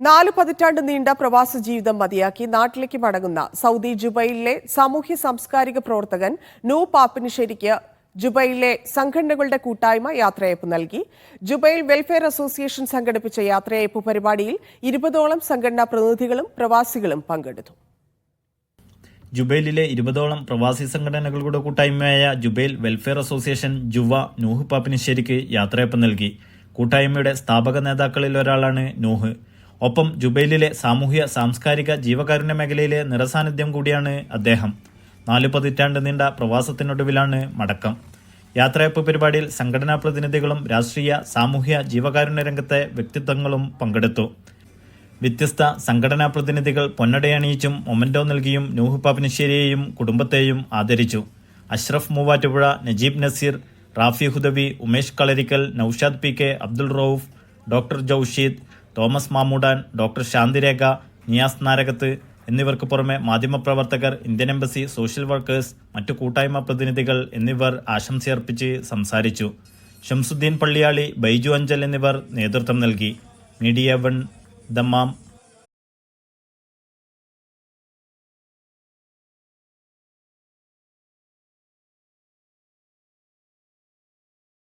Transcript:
4 പതിറ്റാണ്ട് നീണ്ട പ്രവാസ ജീവിതം മതിയാക്കി നാട്ടിലേക്ക് മടങ്ങുന്ന സൗദി ജുബൈലിലെ സാമൂഹ്യ സാംസ്കാരിക പ്രവർത്തകൻ നൂ പാപ്പിനിശ്ശേരിക്ക് ജുബൈലിലെ സംഘടനകളുടെ കൂട്ടായ്മ യാത്രയയപ്പ് നൽകി. ജുബൈൽ വെൽഫെയർ അസോസിയേഷൻ സംഘടിപ്പിച്ച യാത്രയയപ്പ് പരിപാടിയിൽ 20ഓളം സംഘടനാ പ്രതിനിധികളും പ്രവാസികളും പങ്കെടുത്തു. ജുബൈലിലെ 20ഓളം പ്രവാസി സംഘടനകളുടെ കൂട്ടായ്മയായ ജുബൈൽ വെൽഫെയർ അസോസിയേഷൻ ജുവ നൂഹ് പാപ്പിനിശ്ശേരിക്ക് യാത്രയയപ്പ് നൽകി. കൂട്ടായ്മയുടെ സ്ഥാപക നേതാക്കളിൽ ഒരാളാണ് നൂഹ്. ഒപ്പം ജുബൈലിലെ സാമൂഹ്യ സാംസ്കാരിക ജീവകാരുണ്യ മേഖലയിലെ നിറസാന്നിധ്യം കൂടിയാണ് അദ്ദേഹം. 4 പതിറ്റാണ്ട് നീണ്ട പ്രവാസത്തിനൊടുവിലാണ് മടക്കം. യാത്രയയപ്പ് പരിപാടിയിൽ സംഘടനാ പ്രതിനിധികളും രാഷ്ട്രീയ സാമൂഹ്യ ജീവകാരുണ്യ രംഗത്തെ വ്യക്തിത്വങ്ങളും പങ്കെടുത്തു. വ്യത്യസ്ത സംഘടനാ പ്രതിനിധികൾ പൊന്നടയണിയിച്ചും മൊമന്റോ നൽകിയും നൂഹ് പാപ്പിനിശ്ശേരിയെയും കുടുംബത്തെയും ആദരിച്ചു. Ashraf Muvattupuzha, Najeeb Naseer, Rafi Hudawi, Umesh Kalarikkal, Naushad P K, Abdul Rauf, doctor Jousheed, Thomas Mamoodan, doctor Shanthirekha, Niyas Narakath എന്നിവർക്ക് പുറമെ മാധ്യമപ്രവർത്തകർ, ഇന്ത്യൻ എംബസി, സോഷ്യൽ വർക്കേഴ്സ്, മറ്റു കൂട്ടായ്മ പ്രതിനിധികൾ എന്നിവർ ആശംസയർപ്പിച്ച് സംസാരിച്ചു. ഷംസുദ്ദീൻ പള്ളിയാളി, ബൈജു അഞ്ചൽ എന്നിവർ നേതൃത്വം നൽകി. Media 1 Dammam.